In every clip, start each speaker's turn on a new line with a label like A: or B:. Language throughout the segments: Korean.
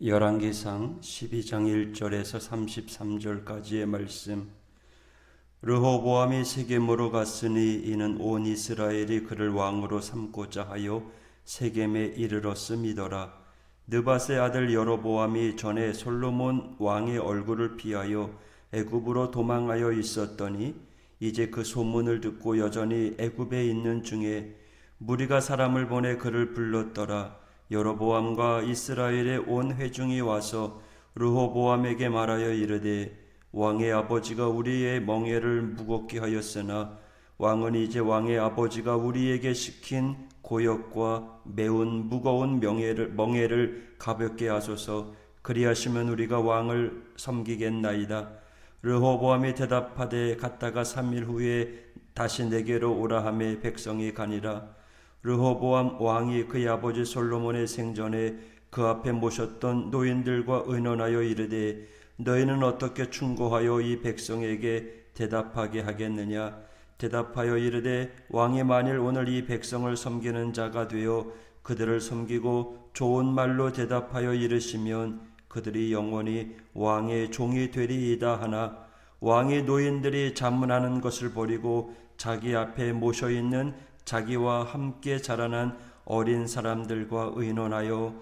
A: 열왕기상 12장 1절에서 33절까지의 말씀. 르호보암이 세겜으로 갔으니 이는 온 이스라엘이 그를 왕으로 삼고자 하여 세겜에 이르렀음이더라. 느밧의 아들 여로보암이 전에 솔로몬 왕의 얼굴을 피하여 애굽으로 도망하여 있었더니 이제 그 소문을 듣고 여전히 애굽에 있는 중에 무리가 사람을 보내 그를 불렀더라. 여로보암과 이스라엘의 온 회중이 와서 르호보암에게 말하여 이르되 왕의 아버지가 우리의 멍에를 무겁게 하였으나 왕은 이제 왕의 아버지가 우리에게 시킨 고역과 매운 무거운 멍에를 가볍게 하소서. 그리하시면 우리가 왕을 섬기겠나이다. 르호보암이 대답하되 갔다가 3일 후에 다시 내게로 오라 하매 백성이 가니라. 르호보암 왕이 그의 아버지 솔로몬의 생전에 그 앞에 모셨던 노인들과 의논하여 이르되 너희는 어떻게 충고하여 이 백성에게 대답하게 하겠느냐. 대답하여 이르되 왕이 만일 오늘 이 백성을 섬기는 자가 되어 그들을 섬기고 좋은 말로 대답하여 이르시면 그들이 영원히 왕의 종이 되리이다 하나 왕이 노인들이 잠문하는 것을 버리고 자기 앞에 모셔있는 자기와 함께 자라난 어린 사람들과 의논하여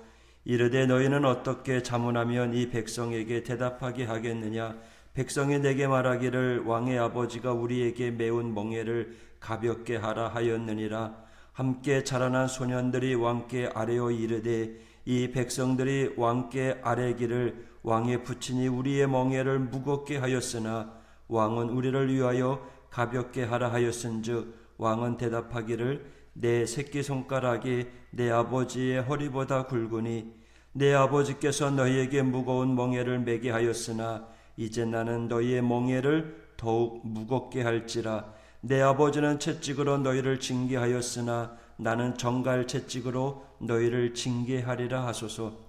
A: 이르되 너희는 어떻게 자문하면 이 백성에게 대답하게 하겠느냐. 백성이 내게 말하기를 왕의 아버지가 우리에게 매운 멍에를 가볍게 하라 하였느니라. 함께 자라난 소년들이 왕께 아뢰어 이르되 이 백성들이 왕께 아뢰기를 왕의 부친이 우리의 멍에를 무겁게 하였으나 왕은 우리를 위하여 가볍게 하라 하였은즉 왕은 대답하기를 내 새끼손가락이 내 아버지의 허리보다 굵으니 내 아버지께서 너희에게 무거운 멍에를 매게 하였으나 이제 나는 너희의 멍에를 더욱 무겁게 할지라. 내 아버지는 채찍으로 너희를 징계하였으나 나는 정갈 채찍으로 너희를 징계하리라 하소서.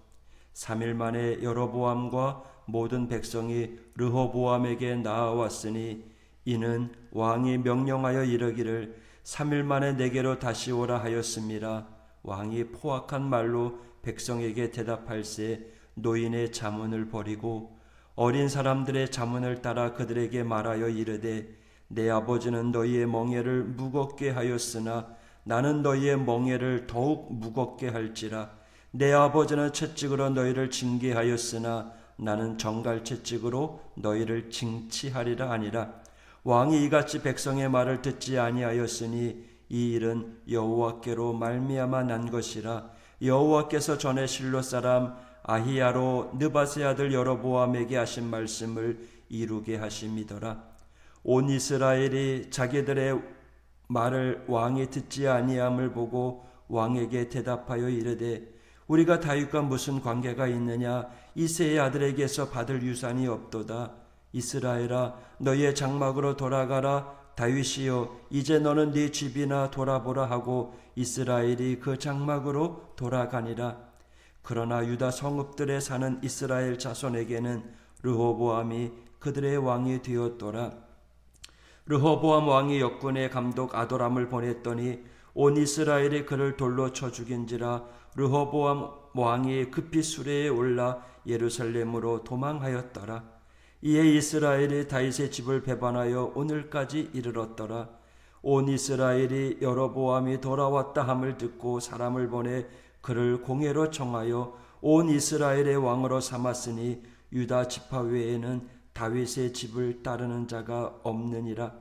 A: 3일 만에 여로보암과 모든 백성이 르호보암에게 나아왔으니 이는 왕이 명령하여 이르기를 3일 만에 내게로 다시 오라 하였습니다. 왕이 포악한 말로 백성에게 대답할세 노인의 자문을 버리고 어린 사람들의 자문을 따라 그들에게 말하여 이르되 내 아버지는 너희의 멍에를 무겁게 하였으나 나는 너희의 멍에를 더욱 무겁게 할지라. 내 아버지는 채찍으로 너희를 징계하였으나 나는 정갈 채찍으로 너희를 징치하리라 하니라. 왕이 이같이 백성의 말을 듣지 아니하였으니 이 일은 여호와께로 말미암아 난 것이라. 여호와께서 전에 실로 사람 아히야로 느밧의 아들 여로보암에게 하신 말씀을 이루게 하심이더라. 온 이스라엘이 자기들의 말을 왕이 듣지 아니함을 보고 왕에게 대답하여 이르되 우리가 다윗과 무슨 관계가 있느냐. 이새의 아들에게서 받을 유산이 없도다. 이스라엘아 너희의 장막으로 돌아가라. 다윗이여 이제 너는 네 집이나 돌아보라 하고 이스라엘이 그 장막으로 돌아가니라. 그러나 유다 성읍들에 사는 이스라엘 자손에게는 르호보암이 그들의 왕이 되었더라. 르호보암 왕이 역군의 감독 아도람을 보냈더니 온 이스라엘이 그를 돌로 쳐 죽인지라. 르호보암 왕이 급히 수레에 올라 예루살렘으로 도망하였더라. 이에 이스라엘이 다윗의 집을 배반하여 오늘까지 이르렀더라. 온 이스라엘이 여로보암이 돌아왔다 함을 듣고 사람을 보내 그를 공회로 청하여 온 이스라엘의 왕으로 삼았으니 유다 지파 외에는 다윗의 집을 따르는 자가 없느니라.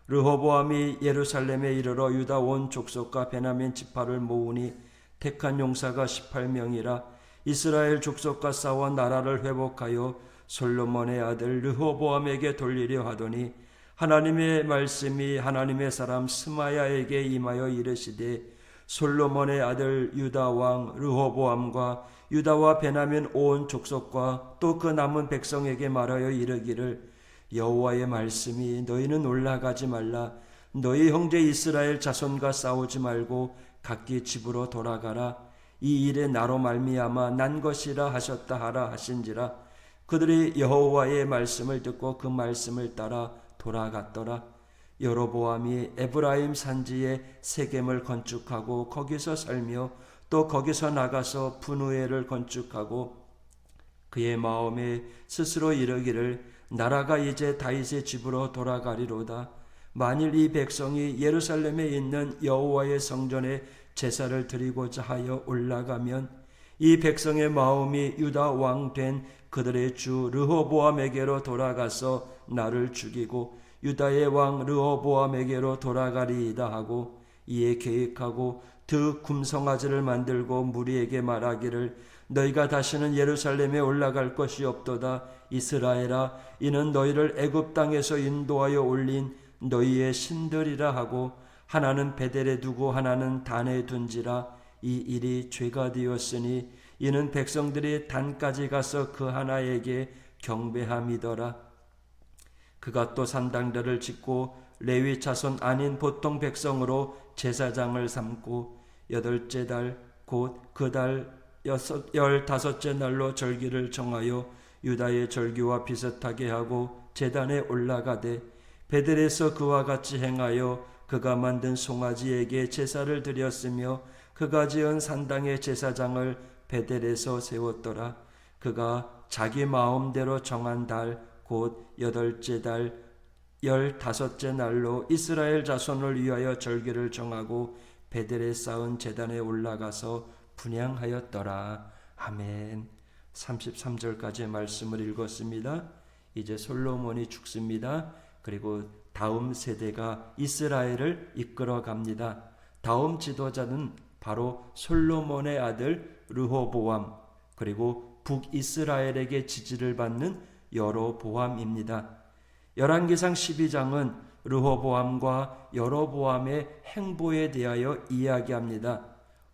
A: 르호보암이 예루살렘에 이르러 유다 온 족속과 베냐민 지파를 모으니 택한 용사가 18명이라. 이스라엘 족속과 싸워 나라를 회복하여 솔로몬의 아들 르호보암에게 돌리려 하더니 하나님의 말씀이 하나님의 사람 스마야에게 임하여 이르시되 솔로몬의 아들 유다 왕 르호보암과 유다와 베냐민 온 족속과 또 그 남은 백성에게 말하여 이르기를 여호와의 말씀이 너희는 올라가지 말라. 너희 형제 이스라엘 자손과 싸우지 말고 각기 집으로 돌아가라. 이 일에 나로 말미암아 난 것이라 하셨다 하라 하신지라. 그들이 여호와의 말씀을 듣고 그 말씀을 따라 돌아갔더라. 여로보암이 에브라임 산지에 세겜을 건축하고 거기서 살며 또 거기서 나가서 분우엘을 건축하고 그의 마음에 스스로 이르기를 나라가 이제 다윗의 집으로 돌아가리로다. 만일 이 백성이 예루살렘에 있는 여호와의 성전에 제사를 드리고자 하여 올라가면 이 백성의 마음이 유다 왕 된 그들의 주 르호보암에게로 돌아가서 나를 죽이고 유다의 왕 르호보암에게로 돌아가리이다 하고, 이에 계획하고 드 금송아지를 만들고 무리에게 말하기를 너희가 다시는 예루살렘에 올라갈 것이 없도다. 이스라엘아, 이는 너희를 애굽 땅에서 인도하여 올린 너희의 신들이라 하고, 하나는 베델에 두고 하나는 단에 둔지라. 이 일이 죄가 되었으니 이는 백성들이 단까지 가서 그 하나에게 경배함이더라. 그가 또 산당들을 짓고 레위 자손 아닌 보통 백성으로 제사장을 삼고 8째 달 곧 그 달 15째 날로 절기를 정하여 유다의 절기와 비슷하게 하고 제단에 올라가되, 베델에서 그와 같이 행하여 그가 만든 송아지에게 제사를 드렸으며 그가 지은 산당의 제사장을 베델에서 세웠더라. 그가 자기 마음대로 정한 달 곧 8째 달 15째 날로 이스라엘 자손을 위하여 절기를 정하고 베델에 쌓은 제단에 올라가서 분향하였더라. 아멘. 33절까지의 말씀을 읽었습니다. 이제 솔로몬이 죽습니다. 그리고 다음 세대가 이스라엘을 이끌어 갑니다. 다음 지도자는 바로 솔로몬의 아들 르호보암, 그리고 북이스라엘에게 지지를 받는 여로보암입니다. 열왕기상 12장은 르호보암과 여로보암의 행보에 대하여 이야기합니다.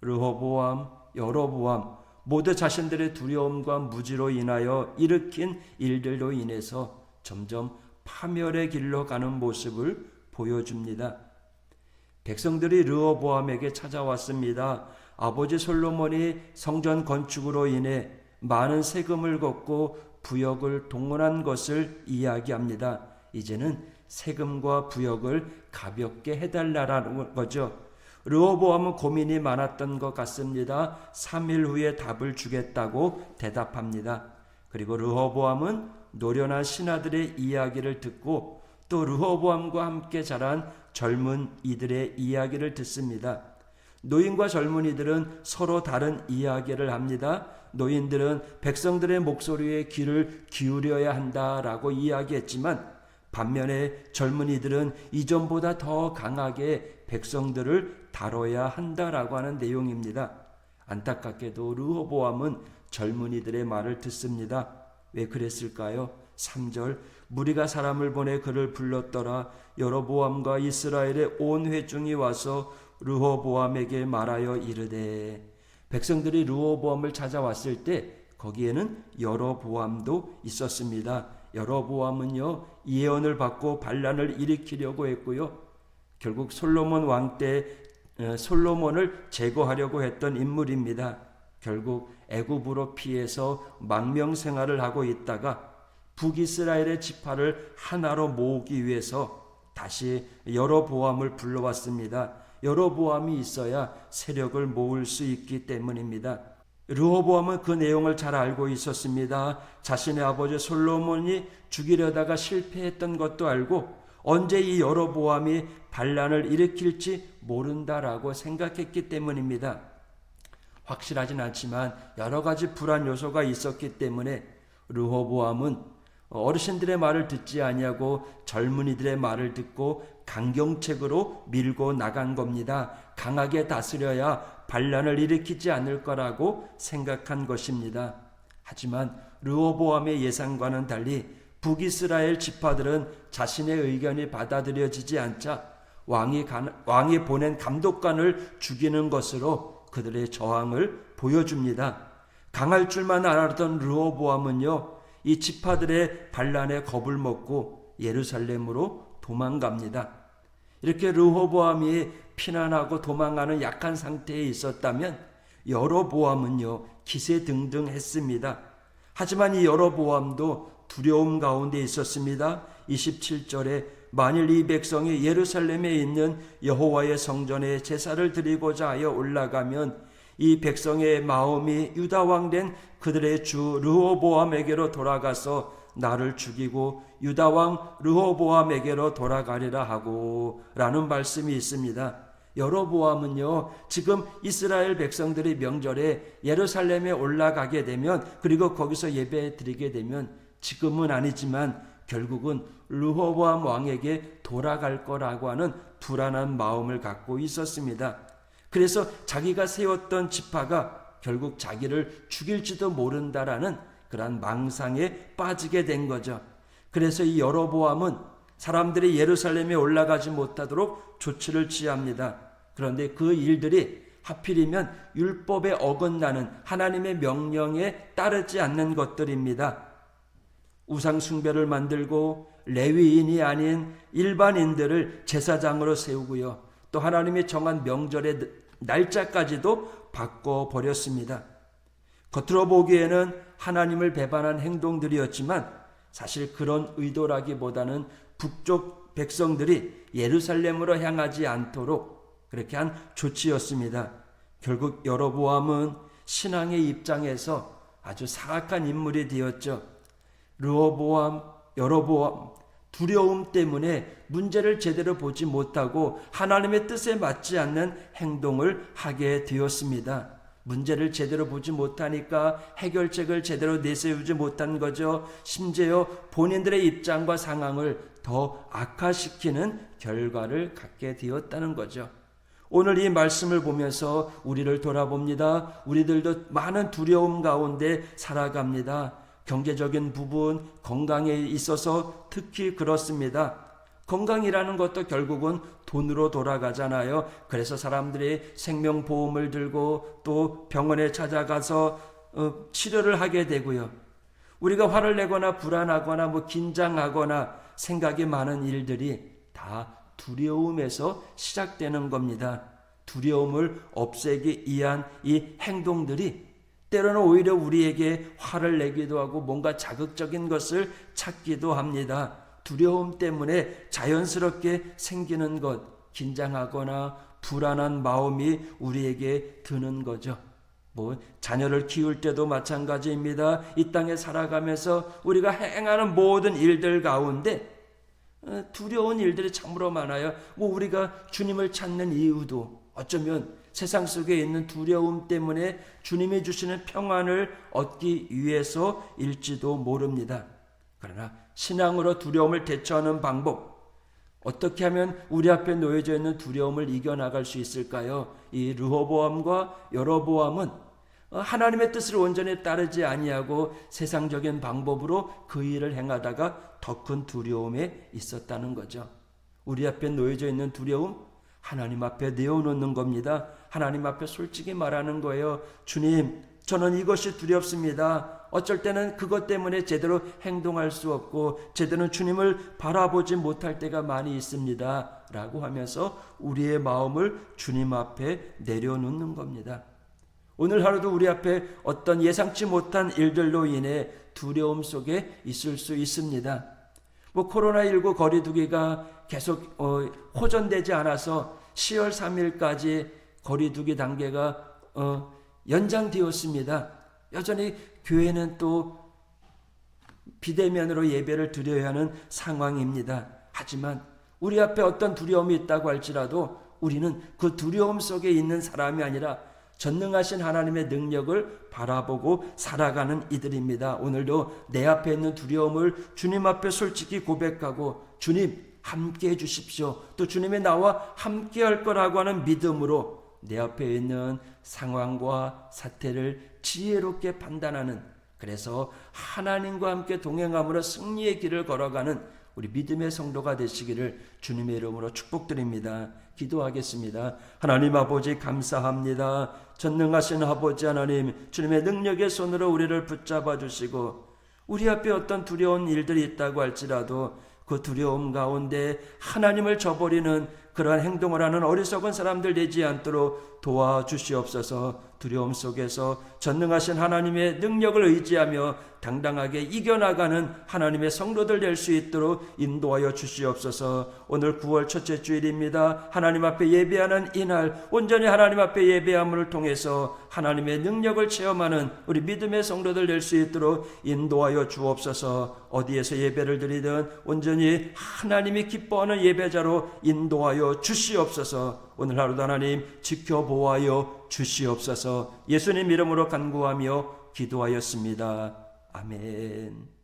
A: 르호보암, 여로보암 모두 자신들의 두려움과 무지로 인하여 일으킨 일들로 인해서 점점 파멸의 길로 가는 모습을 보여줍니다. 백성들이 르호보암에게 찾아왔습니다. 아버지 솔로몬이 성전 건축으로 인해 많은 세금을 걷고 부역을 동원한 것을 이야기합니다. 이제는 세금과 부역을 가볍게 해달라는 거죠. 르호보암은 고민이 많았던 것 같습니다. 3일 후에 답을 주겠다고 대답합니다. 그리고 르호보암은 노련한 신하들의 이야기를 듣고 또 르호보암과 함께 자란 젊은 이들의 이야기를 듣습니다. 노인과 젊은이들은 서로 다른 이야기를 합니다. 노인들은 백성들의 목소리에 귀를 기울여야 한다라고 이야기했지만, 반면에 젊은이들은 이전보다 더 강하게 백성들을 다뤄야 한다라고 하는 내용입니다. 안타깝게도 르호보암은 젊은이들의 말을 듣습니다. 왜 그랬을까요? 3절, 무리가 사람을 보내 그를 불렀더라. 여로보암과 이스라엘의 온 회중이 와서 르호보암에게 말하여 이르되, 백성들이 르호보암을 찾아왔을 때 거기에는 여로보암도 있었습니다. 여로보암은요, 예언을 받고 반란을 일으키려고 했고요, 결국 솔로몬 왕 때 솔로몬을 제거하려고 했던 인물입니다. 결국 애굽으로 피해서 망명 생활을 하고 있다가 북이스라엘의 지파를 하나로 모으기 위해서 다시 여로보암을 불러왔습니다. 여로보암이 있어야 세력을 모을 수 있기 때문입니다. 르호보암은 그 내용을 잘 알고 있었습니다. 자신의 아버지 솔로몬이 죽이려다가 실패했던 것도 알고 언제 이 여로보암이 반란을 일으킬지 모른다라고 생각했기 때문입니다. 확실하진 않지만 여러 가지 불안 요소가 있었기 때문에 르호보암은 어르신들의 말을 듣지 아니하고 젊은이들의 말을 듣고 강경책으로 밀고 나간 겁니다. 강하게 다스려야 반란을 일으키지 않을 거라고 생각한 것입니다. 하지만 르호보암의 예상과는 달리 북이스라엘 지파들은 자신의 의견이 받아들여지지 않자 왕이 보낸 감독관을 죽이는 것으로 그들의 저항을 보여줍니다. 강할 줄만 알았던 르호보암은요, 이 지파들의 반란에 겁을 먹고 예루살렘으로 도망갑니다. 이렇게 르호보암이 피난하고 도망가는 약한 상태에 있었다면 여로보암은요, 기세등등했습니다. 하지만 이 여로보암도 두려움 가운데 있었습니다. 27절에 만일 이 백성이 예루살렘에 있는 여호와의 성전에 제사를 드리고자 하여 올라가면 이 백성의 마음이 유다 왕 된 그들의 주 르호보암에게로 돌아가서 나를 죽이고 유다 왕 르호보암에게로 돌아가리라 하고 라는 말씀이 있습니다. 여로보암은요, 지금 이스라엘 백성들이 명절에 예루살렘에 올라가게 되면, 그리고 거기서 예배 드리게 되면, 지금은 아니지만 결국은 르호보암 왕에게 돌아갈 거라고 하는 불안한 마음을 갖고 있었습니다. 그래서 자기가 세웠던 지파가 결국 자기를 죽일지도 모른다라는 그러한 망상에 빠지게 된 거죠. 그래서 이 여로보암은 사람들이 예루살렘에 올라가지 못하도록 조치를 취합니다. 그런데 그 일들이 하필이면 율법에 어긋나는 하나님의 명령에 따르지 않는 것들입니다. 우상 숭배를 만들고 레위인이 아닌 일반인들을 제사장으로 세우고요, 또 하나님이 정한 명절의 날짜까지도 바꿔버렸습니다. 겉으로 보기에는 하나님을 배반한 행동들이었지만 사실 그런 의도라기보다는 북쪽 백성들이 예루살렘으로 향하지 않도록 그렇게 한 조치였습니다. 결국 여로보암은 신앙의 입장에서 아주 사악한 인물이 되었죠. 여로보암 두려움 때문에 문제를 제대로 보지 못하고 하나님의 뜻에 맞지 않는 행동을 하게 되었습니다. 문제를 제대로 보지 못하니까 해결책을 제대로 내세우지 못한 거죠. 심지어 본인들의 입장과 상황을 더 악화시키는 결과를 갖게 되었다는 거죠. 오늘 이 말씀을 보면서 우리를 돌아봅니다. 우리들도 많은 두려움 가운데 살아갑니다. 경제적인 부분, 건강에 있어서 특히 그렇습니다. 건강이라는 것도 결국은 돈으로 돌아가잖아요. 그래서 사람들이 생명보험을 들고 또 병원에 찾아가서 치료를 하게 되고요. 우리가 화를 내거나 불안하거나 긴장하거나 생각이 많은 일들이 다 두려움에서 시작되는 겁니다. 두려움을 없애기 위한 이 행동들이 때로는 오히려 우리에게 화를 내기도 하고 뭔가 자극적인 것을 찾기도 합니다. 두려움 때문에 자연스럽게 생기는 것, 긴장하거나 불안한 마음이 우리에게 드는 거죠. 자녀를 키울 때도 마찬가지입니다. 이 땅에 살아가면서 우리가 행하는 모든 일들 가운데 두려운 일들이 참으로 많아요. 우리가 주님을 찾는 이유도 어쩌면 세상 속에 있는 두려움 때문에 주님이 주시는 평안을 얻기 위해서일지도 모릅니다. 그러나 신앙으로 두려움을 대처하는 방법, 어떻게 하면 우리 앞에 놓여져 있는 두려움을 이겨나갈 수 있을까요? 이 르호보암과 여로보암은 하나님의 뜻을 온전히 따르지 아니하고 세상적인 방법으로 그 일을 행하다가 더 큰 두려움에 있었다는 거죠. 우리 앞에 놓여져 있는 두려움, 하나님 앞에 내어놓는 겁니다. 하나님 앞에 솔직히 말하는 거예요. 주님, 저는 이것이 두렵습니다. 어쩔 때는 그것 때문에 제대로 행동할 수 없고 제대로 주님을 바라보지 못할 때가 많이 있습니다. 라고 하면서 우리의 마음을 주님 앞에 내려놓는 겁니다. 오늘 하루도 우리 앞에 어떤 예상치 못한 일들로 인해 두려움 속에 있을 수 있습니다. 코로나19 거리두기가 계속 호전되지 않아서 10월 3일까지 거리두기 단계가 연장되었습니다. 여전히 교회는 또 비대면으로 예배를 드려야 하는 상황입니다. 하지만 우리 앞에 어떤 두려움이 있다고 할지라도 우리는 그 두려움 속에 있는 사람이 아니라 전능하신 하나님의 능력을 바라보고 살아가는 이들입니다. 오늘도 내 앞에 있는 두려움을 주님 앞에 솔직히 고백하고 주님 함께 해주십시오. 또 주님이 나와 함께 할 거라고 하는 믿음으로 내 앞에 있는 상황과 사태를 지혜롭게 판단하는, 그래서 하나님과 함께 동행함으로 승리의 길을 걸어가는 우리 믿음의 성도가 되시기를 주님의 이름으로 축복드립니다. 기도하겠습니다. 하나님 아버지 감사합니다. 전능하신 아버지 하나님, 주님의 능력의 손으로 우리를 붙잡아 주시고 우리 앞에 어떤 두려운 일들이 있다고 할지라도 그 두려움 가운데 하나님을 저버리는 그러한 행동을 하는 어리석은 사람들 되지 않도록 도와주시옵소서. 두려움 속에서 전능하신 하나님의 능력을 의지하며 당당하게 이겨나가는 하나님의 성도들 될 수 있도록 인도하여 주시옵소서. 오늘 9월 첫째 주일입니다. 하나님 앞에 예배하는 이날 온전히 하나님 앞에 예배함을 통해서 하나님의 능력을 체험하는 우리 믿음의 성도들 될 수 있도록 인도하여 주옵소서. 어디에서 예배를 드리든 온전히 하나님이 기뻐하는 예배자로 인도하여 주시옵소서. 오늘 하루도 하나님 지켜보아여 주시옵소서. 예수님 이름으로 간구하며 기도하였습니다. 아멘.